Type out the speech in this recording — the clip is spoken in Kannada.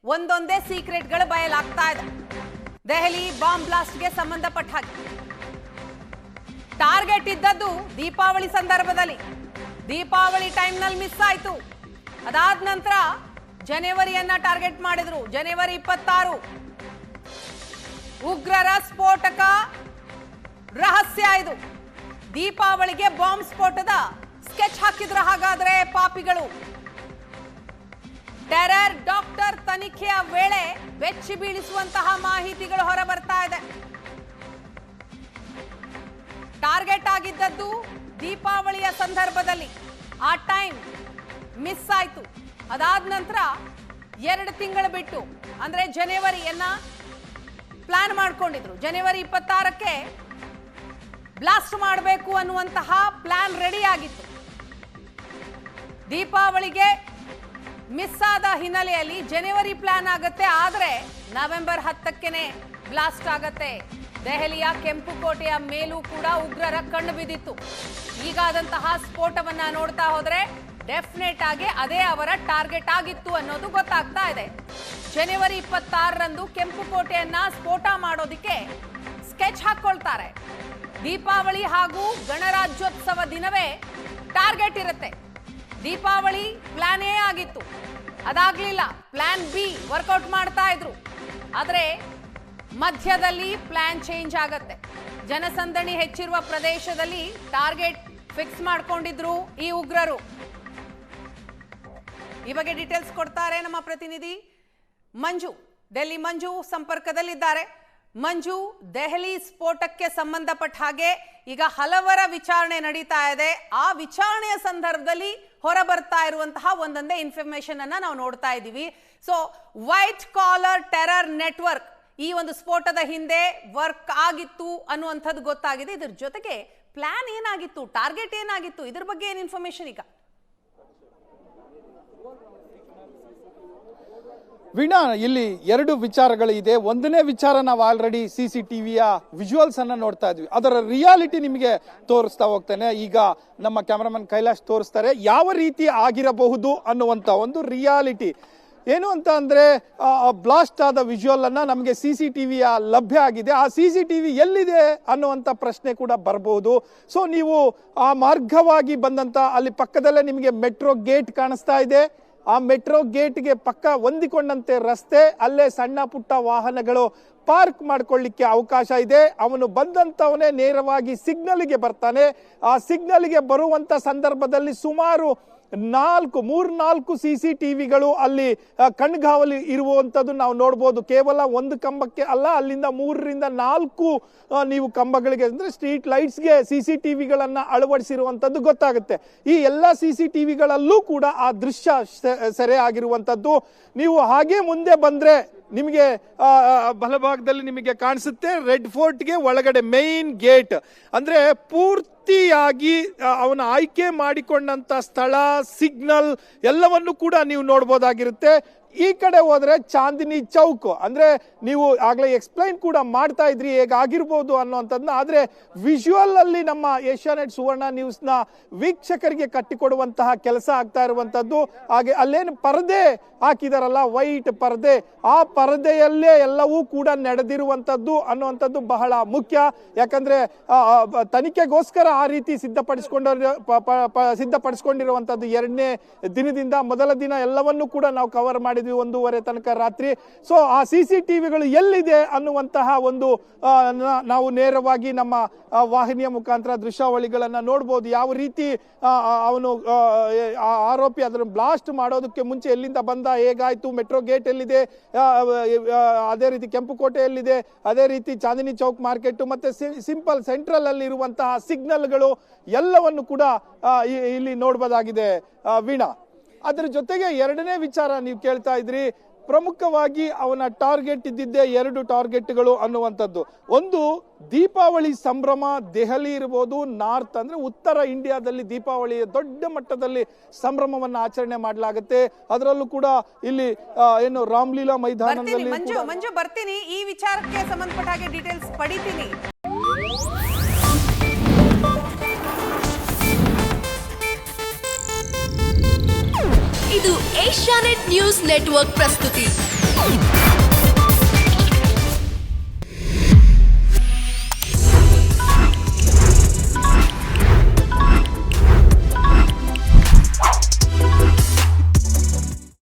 ಒಂದೊಂದೇ ಸೀಕ್ರೆಟ್ಗಳು ಬಯಲಾಗ್ತಾ ಇದೆ. ದೆಹಲಿ ಬಾಂಬ್ ಬ್ಲಾಸ್ಟ್ಗೆ ಸಂಬಂಧಪಟ್ಟ ಹಾಗೆ ಟಾರ್ಗೆಟ್ ಇದ್ದದ್ದು ದೀಪಾವಳಿ ಸಂದರ್ಭದಲ್ಲಿ, ದೀಪಾವಳಿ ಟೈಮ್ನಲ್ಲಿ ಮಿಸ್ ಆಯ್ತು. ಅದಾದ ನಂತರ ಜನವರಿಯನ್ನ ಟಾರ್ಗೆಟ್ ಮಾಡಿದ್ರು. ಜನವರಿ 26 ಉಗ್ರರ ಸ್ಫೋಟಕ ರಹಸ್ಯ ಇದು. ದೀಪಾವಳಿಗೆ ಬಾಂಬ್ ಸ್ಫೋಟದ ಸ್ಕೆಚ್ ಹಾಕಿದ್ರ ಹಾಗಾದ್ರೆ ಪಾಪಿಗಳು. ಟೆರರ್ ಡಾಕ್ಟರ್ ತನಿಖೆಯ ವೇಳೆ ಬೆಚ್ಚಿ ಬೀಳಿಸುವಂತಹ ಮಾಹಿತಿಗಳು ಹೊರ ಬರ್ತಾ ಇದೆ. ಟಾರ್ಗೆಟ್ ಆಗಿದ್ದದ್ದು ದೀಪಾವಳಿಯ ಸಂದರ್ಭದಲ್ಲಿ, ಆ ಟೈಮ್ ಮಿಸ್ ಆಯ್ತು. ಅದಾದ ನಂತರ 2 ತಿಂಗಳು ಬಿಟ್ಟು ಅಂದ್ರೆ ಜನವರಿಯನ್ನ ಪ್ಲಾನ್ ಮಾಡ್ಕೊಂಡಿದ್ರು. ಜನವರಿ 26ಕ್ಕೆ ಬ್ಲಾಸ್ಟ್ ಮಾಡಬೇಕು ಅನ್ನುವಂತಹ ಪ್ಲಾನ್ ರೆಡಿ ಆಗಿತ್ತು. ದೀಪಾವಳಿಗೆ ಮಿಸ್ ಆದ ಹಿನ್ನೆಲೆಯಲ್ಲಿ ಜನವರಿ ಪ್ಲಾನ್ ಆಗುತ್ತೆ, ಆದರೆ ನವೆಂಬರ್ 10ಕ್ಕೆ ಬ್ಲಾಸ್ಟ್ ಆಗತ್ತೆ. ದೆಹಲಿಯ ಕೆಂಪುಕೋಟೆಯ ಮೇಲೂ ಕೂಡ ಉಗ್ರರ ಕಣ್ಣು ಬಿದ್ದಿತ್ತು. ಈಗಾದಂತಹ ಸ್ಫೋಟವನ್ನ ನೋಡ್ತಾ ಹೋದ್ರೆ ಡೆಫಿನೆಟ್ ಆಗಿ ಅದೇ ಅವರ ಟಾರ್ಗೆಟ್ ಆಗಿತ್ತು ಅನ್ನೋದು ಗೊತ್ತಾಗ್ತಾ ಇದೆ. ಜನವರಿ 26ರಂದು ಕೆಂಪುಕೋಟೆಯನ್ನ ಸ್ಫೋಟ ಮಾಡೋದಿಕ್ಕೆ ಸ್ಕೆಚ್ ಹಾಕೊಳ್ತಾರೆ. ದೀಪಾವಳಿ ಹಾಗೂ ಗಣರಾಜ್ಯೋತ್ಸವ ದಿನವೇ ಟಾರ್ಗೆಟ್ ಇರುತ್ತೆ. ದೀಪಾವಳಿ ಪ್ಲಾನ್ ಎ ಆಗಿತ್ತು, ಅದಾಗ್ಲಿಲ್ಲ. ಪ್ಲಾನ್ ಬಿ ವರ್ಕೌಟ್ ಮಾಡ್ತಾ ಇದ್ರು. ಆದ್ರೆ ಮಧ್ಯದಲ್ಲಿ ಪ್ಲಾನ್ ಚೇಂಜ್ ಆಗತ್ತೆ. ಜನಸಂದಣಿ ಹೆಚ್ಚಿರುವ ಪ್ರದೇಶದಲ್ಲಿ ಟಾರ್ಗೆಟ್ ಫಿಕ್ಸ್ ಮಾಡ್ಕೊಂಡಿದ್ರು ಈ ಉಗ್ರರು. ಈ ಬಗ್ಗೆ ಡೀಟೇಲ್ಸ್ ಕೊಡ್ತಾರೆ ನಮ್ಮ ಪ್ರತಿನಿಧಿ ಮಂಜು. ಡೆಲ್ಲಿ ಮಂಜು ಸಂಪರ್ಕದಲ್ಲಿದ್ದಾರೆ. ಮಂಜು, ದೆಹಲಿ ಸ್ಫೋಟಕ್ಕೆ ಸಂಬಂಧಪಟ್ಟ ಹಾಗೆ ಈಗ ಹಲವರ ವಿಚಾರಣೆ ನಡೀತಾ ಇದೆ. ಆ ವಿಚಾರಣೆಯ ಸಂದರ್ಭದಲ್ಲಿ ಹೊರ ಬರ್ತಾ ಇರುವಂತಹ ಒಂದೊಂದೇ ಇನ್ಫಾರ್ಮೇಶನ್ ಅನ್ನ ನಾವು ನೋಡ್ತಾ ಇದ್ದೀವಿ. So white collar terror network ಈ ಒಂದು ಸ್ಫೋಟದ ಹಿಂದೆ ವರ್ಕ್ ಆಗಿತ್ತು ಅನ್ನುವಂಥದ್ದು ಗೊತ್ತಾಗಿದೆ. ಇದ್ರ ಜೊತೆಗೆ ಪ್ಲಾನ್ ಏನಾಗಿತ್ತು, ಟಾರ್ಗೆಟ್ ಏನಾಗಿತ್ತು, ಇದ್ರ ಬಗ್ಗೆ ಏನು ಇನ್ಫಾರ್ಮೇಶನ್ ಈಗ? ವೀಣಾ, ಇಲ್ಲಿ 2 ವಿಚಾರಗಳು ಇದೆ. ಒಂದನೇ ವಿಚಾರ, ನಾವು ಆಲ್ರೆಡಿ CCTVಯ ವಿಜುವಲ್ಸ್ ಅನ್ನ ನೋಡ್ತಾ ಇದ್ವಿ. ಅದರ ರಿಯಾಲಿಟಿ ನಿಮಗೆ ತೋರಿಸ್ತಾ ಹೋಗ್ತಾನೆ. ಈಗ ನಮ್ಮ ಕ್ಯಾಮರಾಮನ್ ಕೈಲಾಶ್ ತೋರಿಸ್ತಾರೆ ಯಾವ ರೀತಿ ಆಗಿರಬಹುದು ಅನ್ನುವಂತ ಒಂದು ರಿಯಾಲಿಟಿ. ಏನು ಅಂತ ಅಂದ್ರೆ ಬ್ಲಾಸ್ಟ್ ಆದ ವಿಜುವಲ್ ಅನ್ನ ನಮಗೆ CCTVಯ ಲಭ್ಯ ಆಗಿದೆ. ಆ CCTV ಎಲ್ಲಿದೆ ಅನ್ನುವಂತ ಪ್ರಶ್ನೆ ಕೂಡ ಬರಬಹುದು. ಸೊ ನೀವು ಆ ಮಾರ್ಗವಾಗಿ ಬಂದಂತ ಅಲ್ಲಿ ಪಕ್ಕದಲ್ಲೇ ನಿಮಗೆ ಮೆಟ್ರೋ ಗೇಟ್ ಕಾಣಿಸ್ತಾ ಇದೆ. ಆ ಮೆಟ್ರೋ ಗೇಟ್ಗೆ ಪಕ್ಕ ಹೊಂದಿಕೊಂಡಂತೆ ರಸ್ತೆ, ಅಲ್ಲೇ ಸಣ್ಣ ಪುಟ್ಟ ವಾಹನಗಳು ಪಾರ್ಕ್ ಮಾಡ್ಕೊಳ್ಳಿಕ್ಕೆ ಅವಕಾಶ ಇದೆ. ಅವನು ಬಂದಂತವನೇ ನೇರವಾಗಿ ಸಿಗ್ನಲ್ಗೆ ಬರ್ತಾನೆ. ಆ ಸಿಗ್ನಲ್ಗೆ ಬರುವಂತ ಸಂದರ್ಭದಲ್ಲಿ ಸುಮಾರು 3-4 CCTVಗಳು ಅಲ್ಲಿ ಕಣ್ಗಾವಲು ಇರುವಂತದ್ದು ನಾವು ನೋಡ್ಬೋದು. ಕೇವಲ ಒಂದು ಕಂಬಕ್ಕೆ ಅಲ್ಲ, ಅಲ್ಲಿಂದ 3-4 ನೀವು ಕಂಬಗಳಿಗೆ ಅಂದ್ರೆ ಸ್ಟ್ರೀಟ್ ಲೈಟ್ಸ್ಗೆ CCTVಗಳನ್ನ ಅಳವಡಿಸಿರುವಂತದ್ದು ಗೊತ್ತಾಗುತ್ತೆ. ಈ ಎಲ್ಲ CCTVಗಳಲ್ಲೂ ಕೂಡ ಆ ದೃಶ್ಯ ಸೆರೆ ಆಗಿರುವಂತದ್ದು. ನೀವು ಹಾಗೆ ಮುಂದೆ ಬಂದ್ರೆ ನಿಮಗೆ ಬಲಭಾಗದಲ್ಲಿ ನಿಮಗೆ ಕಾಣಿಸುತ್ತೆ ರೆಡ್ ಫೋರ್ಟ್ಗೆ ಒಳಗಡೆ ಮೇನ್ ಗೇಟ್. ಅಂದ್ರೆ ಪೂರ್ತಿಯಾಗಿ ಅವನ ಆಯ್ಕೆ ಮಾಡಿಕೊಂಡಂತ ಸ್ಥಳ, ಸಿಗ್ನಲ್ ಎಲ್ಲವನ್ನು ಕೂಡ ನೀವು ನೋಡ್ಬೋದಾಗಿರುತ್ತೆ. ಈ ಕಡೆ ಹೋದ್ರೆ ಚಾಂದಿನಿ ಚೌಕ್, ಅಂದ್ರೆ ನೀವು ಆಗ್ಲೇ ಎಕ್ಸ್ಪ್ಲೈನ್ ಕೂಡ ಮಾಡ್ತಾ ಇದ್ರಿ ಹೇಗಾಗಿರ್ಬೋದು ಅನ್ನೋಂಥದ್ದನ್ನ. ಆದ್ರೆ ವಿಜುವಲ್ ಅಲ್ಲಿ ನಮ್ಮ ಏಷ್ಯಾನೆಟ್ ಸುವರ್ಣ ನ್ಯೂಸ್ ನ ವೀಕ್ಷಕರಿಗೆ ಕಟ್ಟಿಕೊಡುವಂತಹ ಕೆಲಸ ಆಗ್ತಾ ಇರುವಂತದ್ದು. ಹಾಗೆ ಅಲ್ಲೇನು ಪರದೆ ಹಾಕಿದಾರಲ್ಲ, ವೈಟ್ ಪರದೆ, ಆ ಪರದೆಯಲ್ಲೇ ಎಲ್ಲವೂ ಕೂಡ ನಡೆದಿರುವಂತದ್ದು ಅನ್ನುವಂಥದ್ದು ಬಹಳ ಮುಖ್ಯ. ಯಾಕಂದ್ರೆ ತನಿಖೆಗೋಸ್ಕರ ಆ ರೀತಿ ಸಿದ್ಧಪಡಿಸಿಕೊಂಡಿರುವಂತದ್ದು 2ನೇ ದಿನದಿಂದ. ಮೊದಲ ದಿನ ಎಲ್ಲವನ್ನೂ ಕೂಡ ನಾವು ಕವರ್ ಮಾಡಿದ್ವಿ 1:30 ತನಕ ರಾತ್ರಿ. ಸೊ ಆ CCTVಗಳು ಎಲ್ಲಿದೆ ಅನ್ನುವಂತಹ ಒಂದು ನಾವು ನೇರವಾಗಿ ನಮ್ಮ ವಾಹಿನಿಯ ಮುಖಾಂತರ ದೃಶ್ಯಾವಳಿಗಳನ್ನ ನೋಡ್ಬೋದು. ಯಾವ ರೀತಿ ಅವನು ಆರೋಪಿ ಅದನ್ನು ಬ್ಲಾಸ್ಟ್ ಮಾಡೋದಕ್ಕೆ ಮುಂಚೆ ಎಲ್ಲಿಂದ ಬಂದ, ಹೇಗಾಯ್ತು, ಮೆಟ್ರೋ ಗೇಟ್ ಎಲ್ಲಿದೆ, ಅದೇ ರೀತಿ ಕೆಂಪುಕೋಟೆ ಎಲ್ಲಿದೆ, ಅದೇ ರೀತಿ ಚಾಂದಿನಿ ಚೌಕ್ ಮಾರ್ಕೆಟ್ ಮತ್ತೆ ಸಿಂಪಲ್ ಸೆಂಟ್ರಲ್ ಅಲ್ಲಿ ಇರುವಂತಹ ಸಿಗ್ನಲ್ಗಳು ಎಲ್ಲವನ್ನು ಕೂಡ ಇಲ್ಲಿ ನೋಡಬಹುದಾಗಿದೆ ವೀಣಾ. ಅದರ ಜೊತೆಗೆ 2ನೇ ವಿಚಾರ ನೀವು ಕೇಳ್ತಾ ಇದ್ರಿ, ಪ್ರಮುಖವಾಗಿ ಅವನ ಟಾರ್ಗೆಟ್ ಇದ್ದಿದ್ದೇ 2 ಟಾರ್ಗೆಟ್ಗಳು ಅನ್ನುವಂಥದ್ದು. ಒಂದು, ದೀಪಾವಳಿ ಸಂಭ್ರಮ. ದೆಹಲಿ ಇರ್ಬೋದು, ನಾರ್ತ್ ಅಂದ್ರೆ ಉತ್ತರ ಇಂಡಿಯಾದಲ್ಲಿ ದೀಪಾವಳಿಯ ದೊಡ್ಡ ಮಟ್ಟದಲ್ಲಿ ಸಂಭ್ರಮವನ್ನು ಆಚರಣೆ ಮಾಡಲಾಗುತ್ತೆ. ಅದರಲ್ಲೂ ಕೂಡ ಇಲ್ಲಿ ಏನು ರಾಮ್ಲೀಲಾ ಮೈದಾನದಲ್ಲಿ ಮಂಜು ಬರ್ತೀನಿ, ಈ ವಿಚಾರಕ್ಕೆ ಸಂಬಂಧಪಟ್ಟ ಹಾಗೆ ಡೀಟೇಲ್ಸ್ ಪಡಿತೀನಿ. ಇದು ಏಷ್ಯಾನೆಟ್ ನ್ಯೂಸ್ ನೆಟ್ವರ್ಕ್ ಪ್ರಸ್ತುತಿ. Bye.